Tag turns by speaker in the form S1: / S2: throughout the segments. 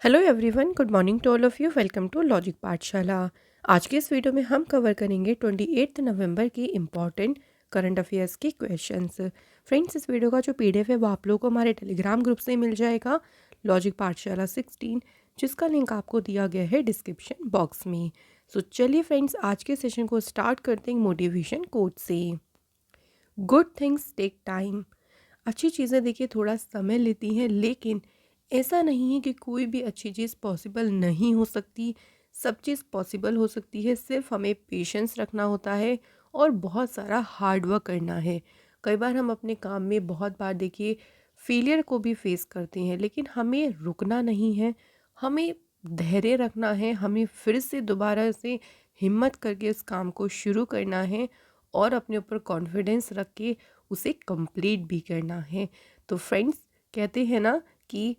S1: Hello everyone, good morning to all of you. Welcome to logic Pathshala. आज के इस video में हम कवर करेंगे 28 नवंबर की इम्पॉर्टेंट करंट अफेयर्स के क्वेश्चंस। फ्रेंड्स, इस वीडियो का जो पीडीएफ है वो आप लोगों को हमारे टेलीग्राम ग्रुप से मिल जाएगा, लॉजिक पाठशाला 16, जिसका लिंक आपको दिया गया है डिस्क्रिप्शन बॉक्स में। सो चलिए फ्रेंड्स, आज के सेशन को स्टार्ट करते हैं मोटिवेशन कोट से। Good things take time. अच्छी चीज़ें देखिए थोड़ा समय लेती हैं, लेकिन ऐसा नहीं है कि कोई भी अच्छी चीज़ पॉसिबल नहीं हो सकती। सब चीज़ पॉसिबल हो सकती है, सिर्फ हमें पेशेंस रखना होता है और बहुत सारा हार्ड वर्क करना है। कई बार हम अपने काम में बहुत बार देखिए फेलियर को भी फेस करते हैं, लेकिन हमें रुकना नहीं है, हमें धैर्य रखना है, हमें फिर से दोबारा से हिम्मत करके इस काम को शुरू करना है और अपने ऊपर कॉन्फिडेंस रख के उसे कंप्लीट भी करना है। तो फ्रेंड्स, कहते हैं ना कि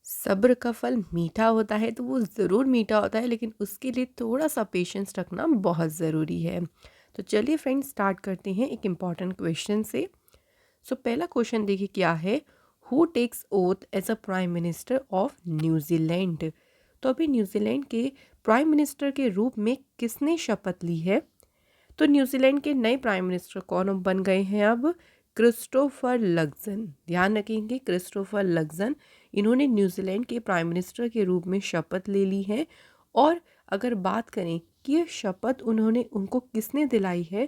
S1: सब्र का फल मीठा होता है, तो वो ज़रूर मीठा होता है, लेकिन उसके लिए थोड़ा सा पेशेंस रखना बहुत ज़रूरी है। तो चलिए फ्रेंड्स, स्टार्ट करते हैं एक इम्पॉर्टेंट क्वेश्चन से। सो पहला क्वेश्चन देखिए क्या है। Who takes oath as a prime minister of New Zealand. तो अभी न्यूजीलैंड के प्राइम मिनिस्टर के रूप में किसने शपथ ली है? तो न्यूजीलैंड के नए प्राइम मिनिस्टर कौन बन गए हैं अब? Christopher Luxon. ध्यान रखेंगे, क्रिस्टोफर लक्सन, इन्होंने न्यूजीलैंड के प्राइम मिनिस्टर के रूप में शपथ ले ली है। और अगर बात करें कि ये शपथ उन्होंने उनको किसने दिलाई है,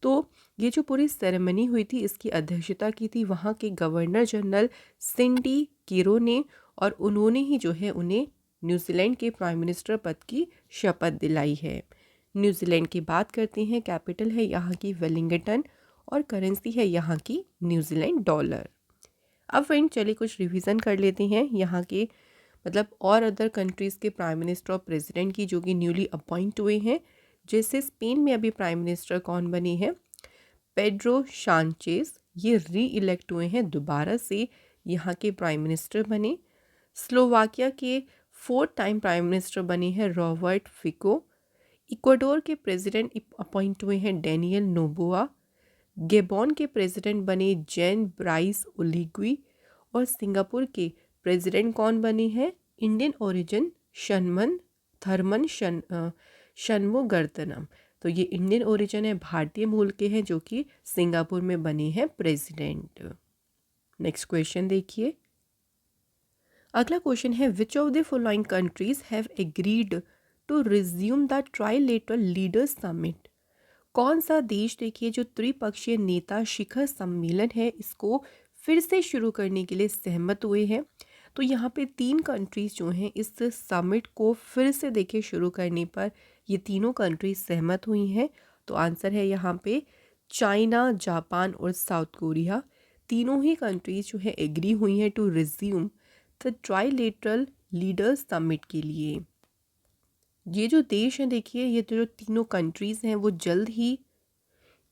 S1: तो ये जो पूरी सेरेमनी हुई थी इसकी अध्यक्षता की थी वहाँ के गवर्नर जनरल सिंडी किरो ने, और उन्होंने ही जो है उन्हें न्यूजीलैंड के प्राइम मिनिस्टर पद की शपथ दिलाई है। न्यूजीलैंड की बात करते हैं, कैपिटल है यहाँ की वेलिंगटन और करेंसी है यहाँ की न्यूजीलैंड डॉलर। अब फ्रेंड चलिए कुछ रिवीजन कर लेते हैं यहाँ के मतलब और अदर कंट्रीज़ के प्राइम मिनिस्टर और प्रेसिडेंट की जो कि न्यूली अपॉइंट हुए हैं। जैसे स्पेन में अभी प्राइम मिनिस्टर कौन बने हैं? पेड्रो शांचेस, ये री इलेक्ट हुए हैं, दोबारा से यहाँ के प्राइम मिनिस्टर बने। स्लोवाकिया के 4th टाइम प्राइम मिनिस्टर बने हैं रॉबर्ट फिको। इक्वाडोर के प्रेसिडेंट अपॉइंट हुए हैं डेनियल नोबोआ। गेबॉन के प्रेसिडेंट बने जैन ब्राइस ओलिग्वी। और सिंगापुर के प्रेसिडेंट कौन बने हैं? इंडियन ओरिजिन शनमन थर्मन शनमुगरतनम। तो ये इंडियन ओरिजिन है, भारतीय मूल के हैं, जो कि सिंगापुर में बने हैं प्रेसिडेंट। नेक्स्ट क्वेश्चन देखिए। अगला क्वेश्चन है, which of the following countries have agreed to resume the trilateral leaders summit. कौन सा देश देखिए जो त्रिपक्षीय नेता शिखर सम्मेलन है इसको फिर से शुरू करने के लिए सहमत हुए हैं? तो यहाँ पे 3 कंट्रीज जो हैं इस समिट को फिर से देखिए शुरू करने पर ये तीनों कंट्रीज सहमत हुई हैं। तो आंसर है यहाँ पे चाइना, जापान और साउथ कोरिया। तीनों ही कंट्रीज जो है एग्री हुई हैं to resume the trilateral leaders summit के लिए। ये जो देश हैं देखिए, ये जो तीनों कंट्रीज़ हैं वो जल्द ही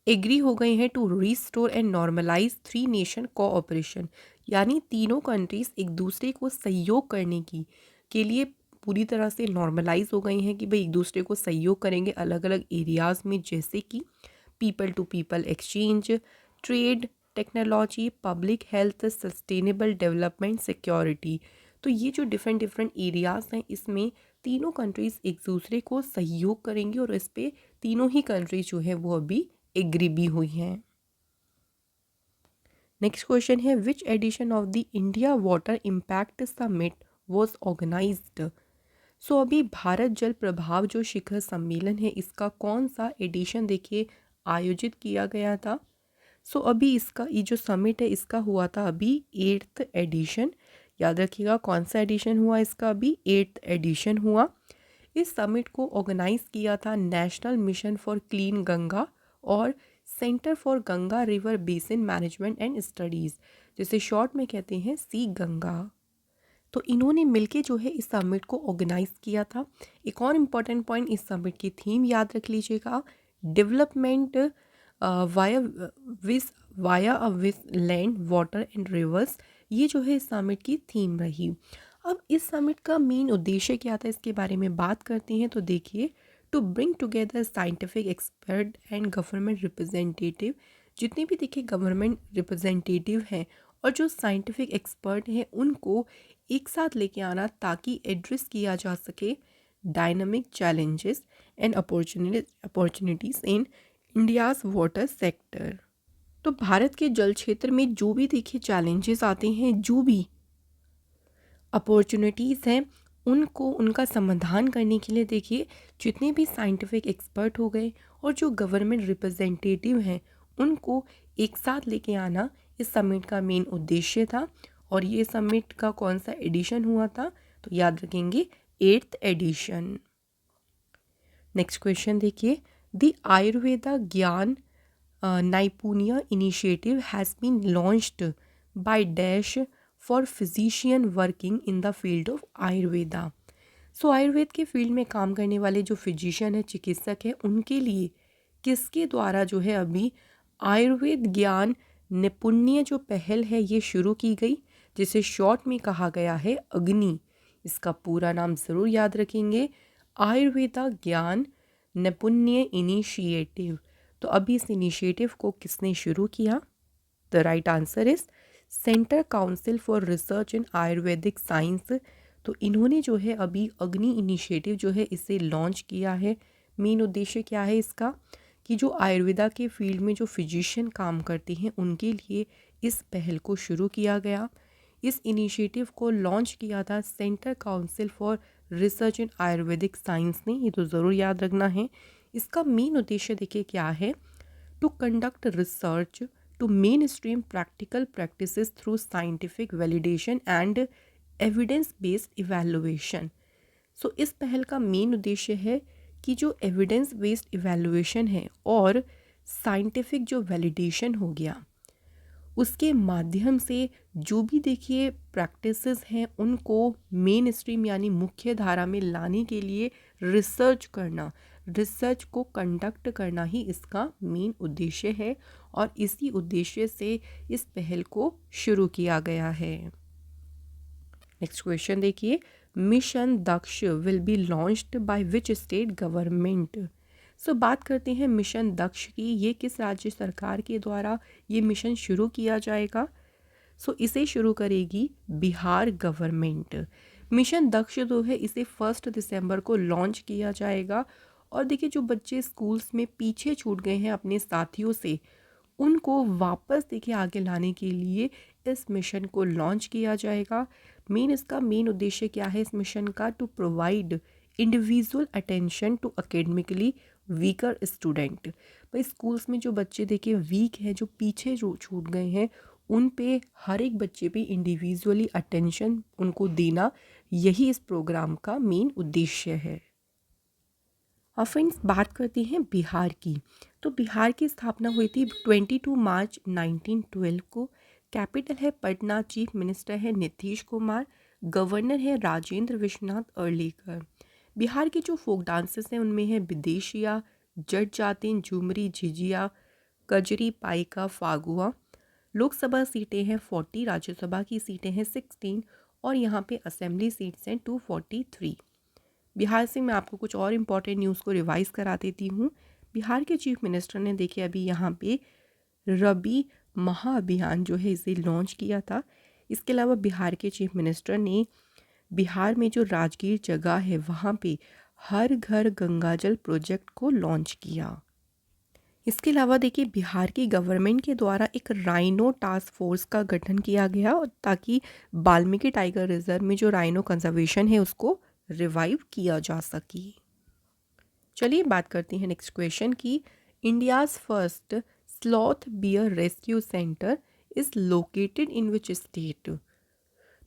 S1: एग्री हो गए हैं to restore and normalise 3 nation cooperation. यानी तीनों कंट्रीज़ एक दूसरे को सहयोग करने की के लिए पूरी तरह से नॉर्मलाइज हो गई हैं कि भाई एक दूसरे को सहयोग करेंगे अलग अलग एरियाज़ में, जैसे कि people to people exchange, trade, technology, public health, sustainable development, security. तो ये जो डिफरेंट डिफरेंट एरियाज़ हैं इसमें तीनों कंट्रीज़ एक दूसरे को सहयोग करेंगी और इस पे तीनों ही कंट्रीज जो है वो अभी एग्री भी हुई हैं। नेक्स्ट क्वेश्चन है, which edition of the India water impact summit was organised. So अभी भारत जल प्रभाव जो शिखर सम्मेलन है इसका कौन सा एडिशन देखिए आयोजित किया गया था? सो अभी इसका ये जो समिट है इसका हुआ था अभी 8th एडिशन। याद रखिएगा कौन सा एडिशन हुआ इसका? अभी 8th एडिशन हुआ। इस समिट को ऑर्गेनाइज किया था national mission for clean Ganga और centre for Ganga river basin management and studies, जिसे शॉर्ट में कहते हैं सी गंगा। तो इन्होंने मिलके जो है इस समिट को ऑर्गेनाइज किया था। एक और इम्पॉर्टेंट पॉइंट, इस समिट की थीम याद रख लीजिएगा, डेवलपमेंट वाया विस वाया अ विस लैंड वाटर एंड रिवर्स। ये जो है इस समिट की थीम रही। अब इस समिट का मेन उद्देश्य क्या था इसके बारे में बात करते हैं। तो देखिए, to bring together scientific expert and government representative. जितने भी देखिए गवर्नमेंट रिप्रेजेंटेटिव हैं और जो साइंटिफिक एक्सपर्ट हैं उनको एक साथ लेके आना ताकि एड्रेस किया जा सके dynamic challenges and opportunities in India's water sector. तो भारत के जल क्षेत्र में जो भी देखिए चैलेंजेस आते हैं, जो भी अपॉर्चुनिटीज़ हैं, उनको उनका समाधान करने के लिए देखिए जितने भी साइंटिफिक एक्सपर्ट हो गए और जो गवर्नमेंट रिप्रेजेंटेटिव हैं उनको एक साथ लेके आना इस समिट का मेन उद्देश्य था। और ये समिट का कौन सा एडिशन हुआ था, तो याद रखेंगे 8th एडिशन। नेक्स्ट क्वेश्चन देखिए, the Ayurveda Gyan Naipunya initiative has been launched by dash for physician working in the field of Ayurveda. So Ayurveda के फील्ड में काम करने वाले जो फिजिशियन है, चिकित्सक है, उनके लिए किसके द्वारा जो है अभी आयुर्वेद ज्ञान निपुण्य जो पहल है ये शुरू की गई, जिसे शॉर्ट में कहा गया है अग्नि। इसका पूरा नाम ज़रूर याद रखेंगे, आयुर्वेदा ज्ञान निपुण्य इनिशिएटिव। तो अभी इस इनिशिएटिव को किसने शुरू किया? The right answer is centre council for research in Ayurvedic science. तो इन्होंने जो है अभी अग्नि इनिशिएटिव जो है इसे लॉन्च किया है। मेन उद्देश्य क्या है इसका, कि जो आयुर्वेदा के फील्ड में जो फिजिशियन काम करते हैं उनके लिए इस पहल को शुरू किया गया। इस इनिशिएटिव को लॉन्च किया था centre council for research in Ayurvedic science ने, ये तो ज़रूर याद रखना है। इसका मेन उद्देश्य देखिए क्या है, to conduct research to mainstream practical practices through scientific validation and evidence based evaluation. So इस पहल का मेन उद्देश्य है कि जो एविडेंस बेस्ड इवैल्यूएशन है और साइंटिफिक जो वैलिडेशन हो गया उसके माध्यम से जो भी देखिए प्रैक्टिसेस हैं उनको मेन स्ट्रीम यानी मुख्य धारा में लाने के लिए रिसर्च करना, रिसर्च को कंडक्ट करना ही इसका मेन उद्देश्य है। और इसी उद्देश्य से इस पहल को शुरू किया गया है। नेक्स्ट क्वेश्चन देखिए, mission Daksh will be launched by which state government. So बात करते हैं मिशन दक्ष की, ये किस राज्य सरकार के द्वारा ये मिशन शुरू किया जाएगा? सो इसे शुरू करेगी बिहार गवर्नमेंट। मिशन दक्ष जो है इसे 1 दिसंबर को लॉन्च किया जाएगा। और देखिए जो बच्चे स्कूल्स में पीछे छूट गए हैं अपने साथियों से, उनको वापस देखिए आगे लाने के लिए इस मिशन को लॉन्च किया जाएगा। इसका मेन उद्देश्य क्या है इस मिशन का, to provide individual attention to academically weaker student. भाई स्कूल्स में जो बच्चे देखिए वीक हैं, जो पीछे जो छूट गए हैं, उन पे हर एक बच्चे पे इंडिविजुअली अटेंशन उनको देना, यही इस प्रोग्राम का मेन उद्देश्य है। और फ्रेंड्स बात करते हैं बिहार की। तो बिहार की स्थापना हुई थी 22 मार्च 1912 को। कैपिटल है पटना, चीफ मिनिस्टर है नीतीश कुमार, गवर्नर है राजेंद्र विश्वनाथ अर्लेकर। बिहार के जो फोक डांसेस हैं उनमें है विदेशिया, जट जातिन, झुमरी, झिझिया, कजरी, पाइका, फागुआ। लोकसभा सीटें हैं 40, राज्यसभा की सीटें हैं 16 और यहाँ पे असेंबली सीट्स हैं 243। बिहार से मैं आपको कुछ और इम्पॉर्टेंट न्यूज़ को रिवाइज़ करा देती हूँ। बिहार के चीफ मिनिस्टर ने देखिए अभी यहाँ पे रबी महाअभियान जो है इसे लॉन्च किया था। इसके अलावा बिहार के चीफ मिनिस्टर ने बिहार में जो राजगीर जगह है वहाँ पे हर घर गंगाजल प्रोजेक्ट को लॉन्च किया। इसके अलावा देखिए बिहार की गवर्नमेंट के द्वारा एक राइनो टास्क फोर्स का गठन किया गया ताकि वाल्मीकि टाइगर रिजर्व में जो राइनो कंजर्वेशन है उसको रिवाइव किया जा सके। चलिए बात करते हैं नेक्स्ट क्वेश्चन की। India's first sloth bear rescue centre is located in which state.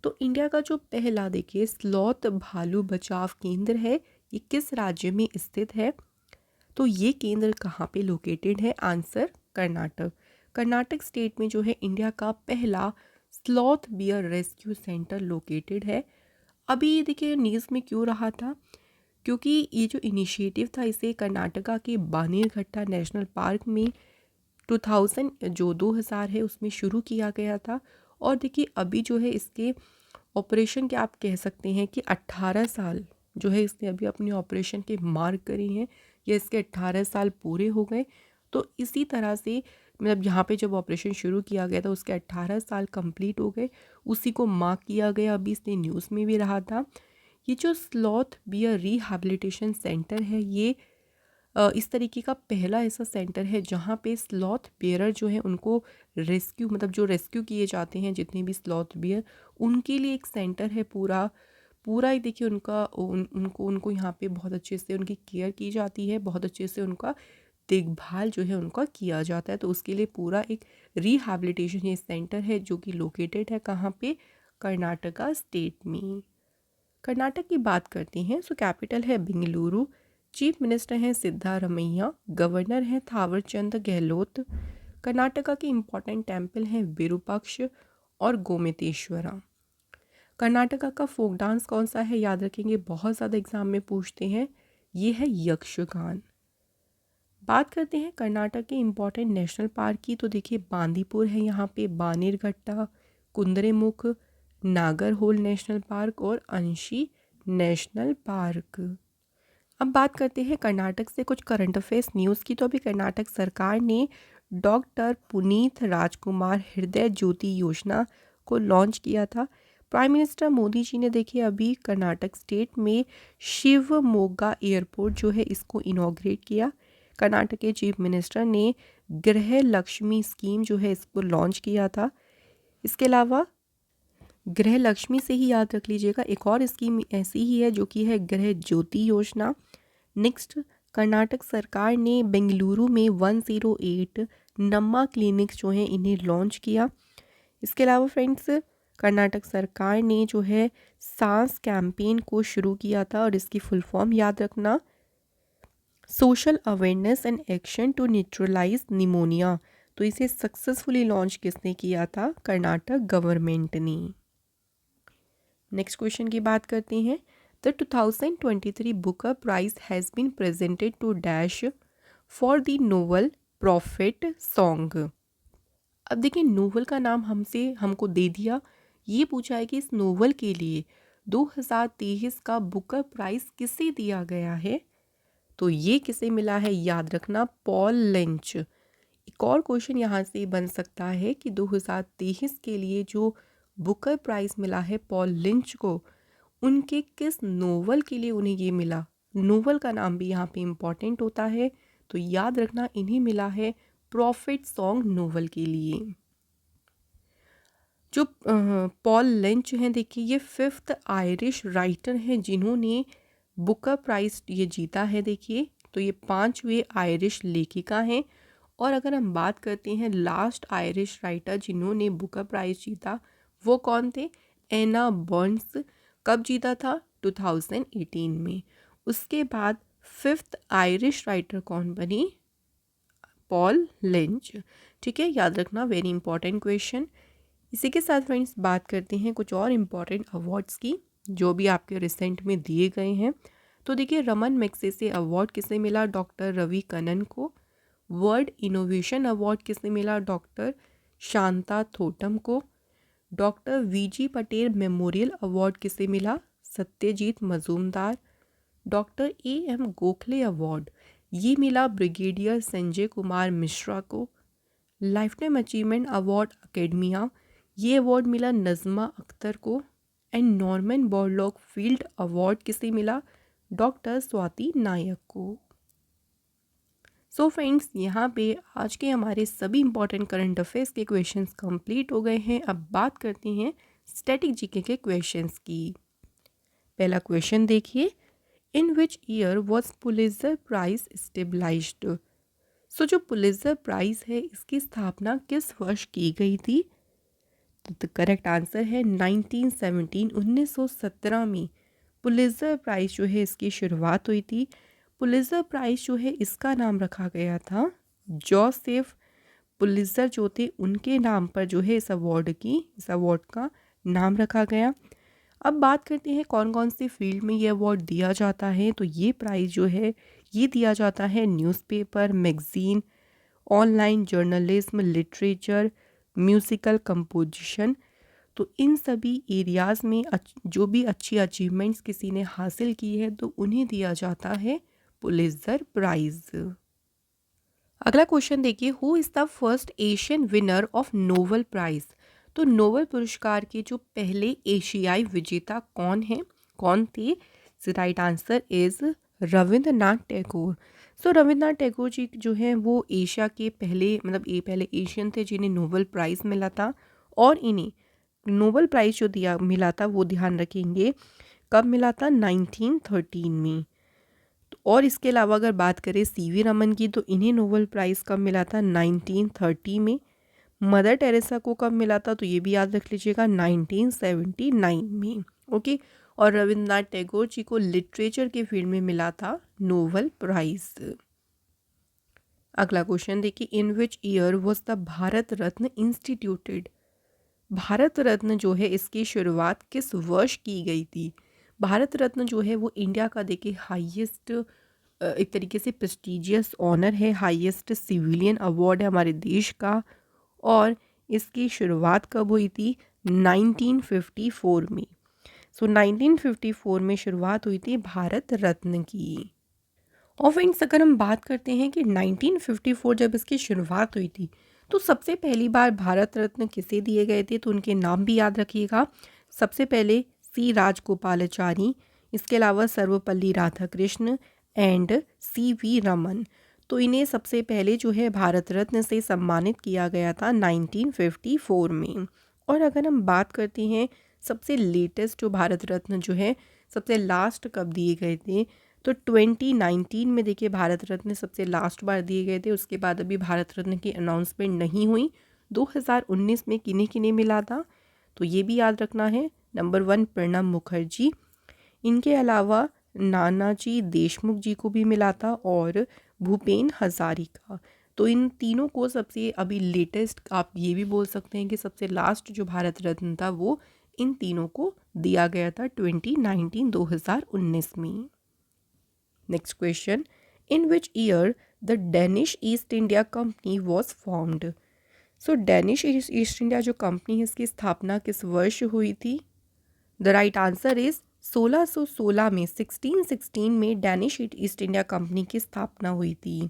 S1: तो इंडिया का जो पहला देखिए स्लॉथ भालू बचाव केंद्र है, ये किस राज्य में स्थित है? तो ये केंद्र कहाँ पे लोकेटेड है? आंसर कर्नाटक। कर्नाटक स्टेट में जो है इंडिया का पहला sloth bear rescue centre located है। अभी देखिए न्यूज़ में क्यों रहा था, क्योंकि ये जो इनिशिएटिव था इसे कर्नाटका के बानीरघट्टा नेशनल पार्क में 2000 है उसमें शुरू किया गया था। और देखिए अभी जो है इसके ऑपरेशन के आप कह सकते हैं कि 18 साल जो है इसने अभी अपने ऑपरेशन के मार्क करे हैं, या इसके 18 साल पूरे हो गए। तो इसी तरह से मतलब यहाँ पे जब ऑपरेशन शुरू किया गया था उसके 18 साल कंप्लीट हो गए, उसी को मार्क किया गया। अभी इसने न्यूज़ में भी रहा था। ये जो स्लॉथ बियर रिहैबिलिटेशन सेंटर है, ये इस तरीके का पहला ऐसा सेंटर है जहाँ पे स्लॉथ बियरर जो है उनको रेस्क्यू, मतलब जो रेस्क्यू किए जाते हैं जितने भी स्लॉथ बियर, उनके लिए एक सेंटर है पूरा पूरा ही। देखिए उनका उनको यहाँ पे बहुत अच्छे से उनकी केयर की जाती है, बहुत अच्छे से उनका देखभाल जो है उनका किया जाता है। तो उसके लिए पूरा एक रिहैबिलिटेशन ये सेंटर है जो कि लोकेटेड है कहाँ पे, कर्नाटका स्टेट में। कर्नाटक की बात करते हैं सो कैपिटल है बेंगलुरु, चीफ मिनिस्टर हैं सिद्धारमैया, गवर्नर हैं थावर चंद गहलोत। कर्नाटका के इम्पॉर्टेंट टेम्पल हैं विरूपाक्ष और गोमतेश्वरा। कर्नाटका का फोक डांस कौन सा है, याद रखेंगे, बहुत ज़्यादा एग्जाम में पूछते हैं, ये है यक्षगान। बात करते हैं कर्नाटक के इम्पॉर्टेंट नेशनल पार्क की, तो देखिए बांदीपुर है यहाँ पे, बानेरघट्टा, कुंद्रेमुख, नागरहोल नेशनल पार्क और अंशी नेशनल पार्क। अब बात करते हैं कर्नाटक से कुछ करंट अफेयर्स न्यूज़ की। तो अभी कर्नाटक सरकार ने डॉक्टर पुनीत राजकुमार हृदय ज्योति योजना को लॉन्च किया था। प्राइम मिनिस्टर मोदी जी ने देखिए अभी कर्नाटक स्टेट में शिवमोगा एयरपोर्ट जो है इसको इनॉग्रेट किया। कर्नाटक के चीफ मिनिस्टर ने गृह लक्ष्मी स्कीम जो है इसको लॉन्च किया था। इसके अलावा गृह लक्ष्मी से ही याद रख लीजिएगा, एक और स्कीम ऐसी ही है जो कि है गृह ज्योति योजना। नेक्स्ट, कर्नाटक सरकार ने बेंगलुरु में 108 नम्मा क्लिनिक्स जो हैं इन्हें लॉन्च किया। इसके अलावा फ्रेंड्स, कर्नाटक सरकार ने जो है सांस कैंपेन को शुरू किया था और इसकी फुल फॉर्म याद रखना, social awareness and action to neutralise pneumonia. तो इसे सक्सेसफुली लॉन्च किसने किया था, कर्नाटक गवर्नमेंट ने। नेक्स्ट क्वेश्चन की बात करते हैं। The 2023 Booker prize has been presented to dash for the novel prophet song. अब देखिए नोवेल का नाम हमको दे दिया, ये पूछा है कि इस नोवेल के लिए 2023 का बुकर प्राइज किसे दिया गया है। तो ये किसे मिला है, याद रखना, पॉल लिंच। एक और क्वेश्चन यहाँ से बन सकता है कि 2023 के लिए जो बुकर प्राइज मिला है पॉल लिंच को, उनके किस नोवेल के लिए उन्हें ये मिला। नोवेल का नाम भी यहाँ पे इम्पॉर्टेंट होता है, तो याद रखना इन्हें मिला है प्रॉफिट सॉन्ग नोवेल के लिए। जो पॉल लिंच हैं देखिए ये 5th आयरिश राइटर हैं जिन्होंने बुकर प्राइज ये जीता है। देखिए तो ये 5वें आयरिश लेखिका हैं। और अगर हम बात करते हैं लास्ट आयरिश राइटर जिन्होंने बुकर प्राइज जीता, वो कौन थे, एना बर्न्स। कब जीता था, 2018 में। उसके बाद 5th आयरिश राइटर कौन बनी, पॉल लिंच। ठीक है, याद रखना, वेरी इंपॉर्टेंट क्वेश्चन। इसी के साथ फ्रेंड्स बात करते हैं कुछ और इम्पॉर्टेंट अवार्ड्स की जो भी आपके रिसेंट में दिए गए हैं। तो देखिए रमन मैग्सेसे अवार्ड किसे मिला, डॉक्टर रवि कनन को। वर्ल्ड इनोवेशन अवार्ड किसे मिला, डॉक्टर शांता थोटम को। Doctor VG Patel memorial award किसे मिला, Satyajit Majumdar. Doctor AM Gokhale award ये मिला ब्रिगेडियर संजय कुमार मिश्रा को। Lifetime achievement award academia, ये अवार्ड मिला नज़मा अख्तर को। And Norman Borlaug field award किसे मिला, डॉक्टर स्वाति नायक को। सो फ्रेंड्स यहाँ पे आज के हमारे सभी इंपॉर्टेंट करंट अफेयर्स के क्वेश्चंस कंप्लीट हो गए हैं। अब बात करते हैं स्टैटिक जीके के क्वेश्चंस की। पहला क्वेश्चन देखिए, in which year was Pulitzer prize stabilized. So जो पुलित्ज़र प्राइज है इसकी स्थापना किस वर्ष की गई थी, तो करेक्ट आंसर है 1917, 1917 में पुलित्ज़र प्राइज जो है इसकी शुरुआत हुई थी। पुलित्ज़र प्राइज जो है इसका नाम रखा गया था जोसेफ पुलित्ज़र जो थे उनके नाम पर जो है इस अवार्ड का नाम रखा गया। अब बात करते हैं कौन कौन सी फील्ड में ये अवार्ड दिया जाता है। तो ये प्राइज़ जो है ये दिया जाता है newspaper, magazine, online journalism, literature, musical composition. तो इन सभी एरियाज़ में जो भी अच्छी अचीवमेंट्स किसी ने हासिल की है तो उन्हें दिया जाता है पुलित्ज़र प्राइज़। अगला क्वेश्चन देखिए, who is the first Asian winner of Nobel prize. तो नोबेल पुरस्कार के जो पहले एशियाई विजेता कौन थे? Right answer is Rabindranath Tagore. So Rabindranath Tagore ji जो हैं वो एशिया के पहले एशियन थे जिन्हें नोबेल प्राइज़ मिला था। और इन्हें नोबेल प्राइज़ जो दिया मिला था वो ध्यान रखेंगे कब मिला था, 1913 में। और इसके अलावा अगर बात करें सीवी रमन की, तो इन्हें नोबेल प्राइज़ कब मिला था, 1930 में। मदर टेरेसा को कब मिला था, तो ये भी याद रख लीजिएगा, 1979 में। ओके। और रविंद्रनाथ टैगोर जी को लिटरेचर के फील्ड में मिला था नोबेल प्राइज़। अगला क्वेश्चन देखिए, in which year was the Bharat Ratna instituted. Bharat Ratna जो है इसकी शुरुआत किस वर्ष की गई थी? भारत रत्न जो है वो इंडिया का देखिए हाईएस्ट, एक तरीके से प्रेस्टिजियस ऑनर है, हाईएस्ट सिविलियन अवार्ड है हमारे देश का। और इसकी शुरुआत कब हुई थी, 1954 में। सो 1954 में शुरुआत हुई थी भारत रत्न की। और फ्रेंड्स अगर हम बात करते हैं कि 1954 जब इसकी शुरुआत हुई थी तो सबसे पहली बार भारत रत्न किसे दिए गए थे, तो उनके नाम भी याद रखिएगा। सबसे पहले सी राजगोपालाचारी, इसके अलावा Sarvepalli Radhakrishna and C V Raman. तो इन्हें सबसे पहले जो है भारत रत्न से सम्मानित किया गया था 1954 में। और अगर हम बात करते हैं सबसे लेटेस्ट जो भारत रत्न जो है सबसे लास्ट कब दिए गए थे, तो 2019 में देखिए भारत रत्न सबसे लास्ट बार दिए गए थे। उसके बाद अभी भारत रत्न की अनाउंसमेंट नहीं हुई। 2019 में किन्हें किन्हें मिला था, तो ये भी याद रखना है। नंबर 1 प्रणब मुखर्जी, इनके अलावा नानाजी देशमुख जी को भी मिला था और भूपेन हजारिका। तो इन तीनों को सबसे अभी लेटेस्ट आप ये भी बोल सकते हैं कि सबसे लास्ट जो भारत रत्न था वो इन तीनों को दिया गया था 2019 में। Next question, in which year the Danish east India company was formed. So Danish east India जो कंपनी है इसकी स्थापना किस वर्ष हुई थी? द राइट आंसर इज 1616 में, 1616 में डेनिश ईस्ट इंडिया कंपनी की स्थापना हुई थी।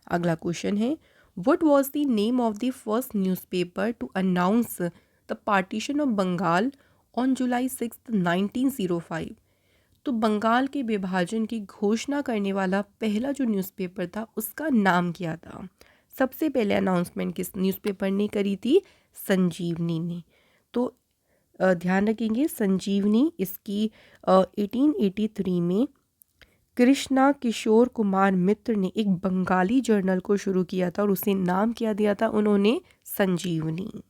S1: अगला क्वेश्चन है, what was the name of the first newspaper to announce the partition of Bengal on July 6, 1905। तो बंगाल के विभाजन की घोषणा करने वाला पहला जो न्यूज़पेपर था उसका नाम क्या था? सबसे पहले अनाउंसमेंट किस न्यूज़पेपर ने करी थी? संजीवनी ने। तो ध्यान रखेंगे संजीवनी इसकी 1883 में कृष्णा किशोर कुमार मित्र ने एक बंगाली जर्नल को शुरू किया था और उसे नाम क्या दिया था उन्होंने? संजीवनी।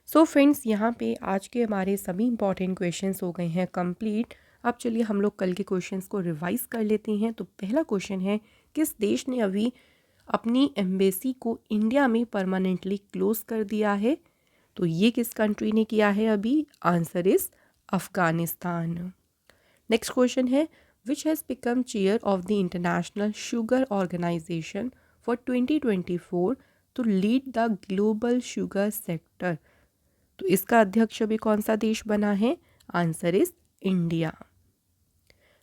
S1: सो फ्रेंड्स यहाँ पे आज के हमारे सभी इंपॉर्टेंट क्वेश्चंस हो गए हैं कंप्लीट। अब चलिए हम लोग कल के क्वेश्चंस को रिवाइज कर लेते हैं। तो पहला क्वेश्चन है, किस देश ने अभी अपनी एम्बेसी को इंडिया में परमानेंटली क्लोज कर दिया है? तो ये किस कंट्री ने किया है अभी? Answer is Afghanistan. Next question है, which has become chair of the international sugar organization for 2024 to lead the global sugar sector. तो इसका अध्यक्ष अभी कौन सा देश बना है? Answer is India.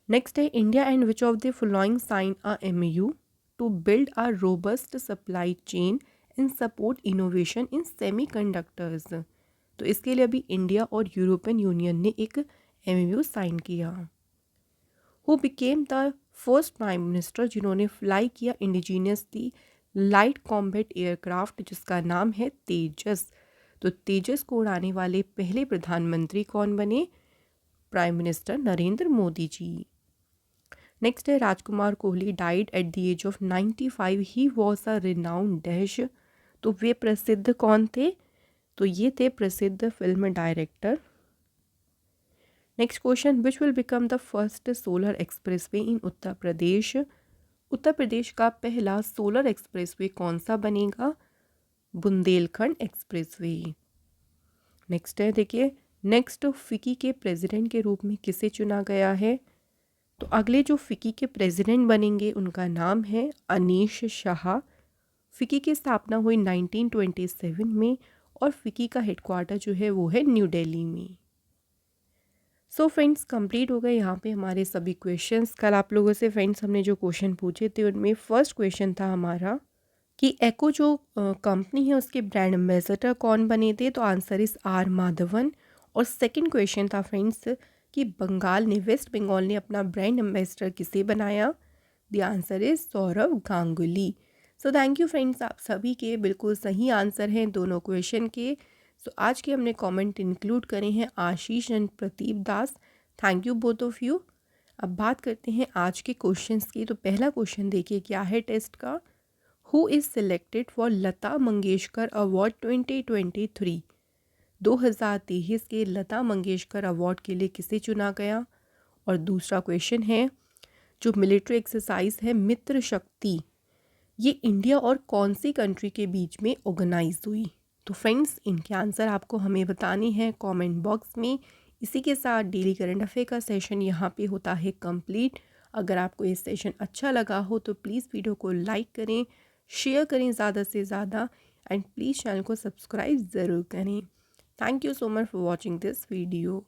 S1: नेक्स्ट है, India and which of the following sign a MoU to build a robust supply chain and support innovation in semiconductors. तो इसके लिए अभी इंडिया और यूरोपियन यूनियन ने एक एमओयू साइन किया। Who became the first prime minister जिन्होंने fly किया इंडिजीनियसली लाइट कॉम्बैट एयरक्राफ्ट जिसका नाम है तेजस। तो तेजस को उड़ाने वाले पहले प्रधानमंत्री कौन बने? Prime minister Narendra Modi ji. Next है, Rajkumar Kohli died at the age of 95, he was a renowned dash. तो वे प्रसिद्ध कौन थे? तो ये थे प्रसिद्ध film director. Next question, which will become the first solar expressway in Uttar Pradesh. Uttar Pradesh का पहला सोलर एक्सप्रेसवे कौन सा बनेगा? बुंदेलखंड एक्सप्रेसवे। नेक्स्ट है देखिए, नेक्स्ट फिकी के प्रेसिडेंट के रूप में किसे चुना गया है? तो अगले जो फिकी के प्रेसिडेंट बनेंगे उनका नाम है अनीश शाह। फिकी की स्थापना हुई 1927 में और फिकी का हेडक्वार्टर जो है वो है न्यू दिल्ली में। सो फ्रेंड्स कंप्लीट हो गए यहाँ पे हमारे सभी क्वेश्चंस। कल आप लोगों से फ्रेंड्स हमने जो क्वेश्चन पूछे थे उनमें फर्स्ट क्वेश्चन था हमारा कि एको जो कंपनी है उसके ब्रांड एम्बेसडर कौन बने थे, तो आंसर इज़ आर माधवन। और सेकंड क्वेश्चन था फ्रेंड्स कि बंगाल ने, वेस्ट बंगाल ने अपना ब्रांड एम्बेसडर किसे बनाया, the answer is Sourav Ganguly. So thank you friends, आप सभी के बिल्कुल सही आंसर हैं दोनों क्वेश्चन के। सो आज के हमने कमेंट इंक्लूड करे हैं Ashish and Pradeep Das. Thank you both of you. अब बात करते हैं आज के क्वेश्चंस की। तो पहला क्वेश्चन देखिए क्या है टेस्ट का। Who is selected for Lata Mangeshkar award 2023? 2023 के लता मंगेशकर अवार्ड के लिए किसे चुना गया। और दूसरा क्वेश्चन है जो मिलिट्री एक्सरसाइज है मित्र शक्ति, ये इंडिया और कौन सी कंट्री के बीच में ऑर्गेनाइज हुई। तो फ्रेंड्स इनके आंसर आपको हमें बताने हैं कमेंट बॉक्स में। इसी के साथ डेली करंट अफेयर का सेशन यहाँ पे होता है कंप्लीट। अगर आपको ये सेशन अच्छा लगा हो तो प्लीज़ वीडियो को लाइक करें, शेयर करें ज़्यादा से ज़्यादा, एंड प्लीज़ चैनल को सब्सक्राइब ज़रूर करें। Thank you so much for watching this video.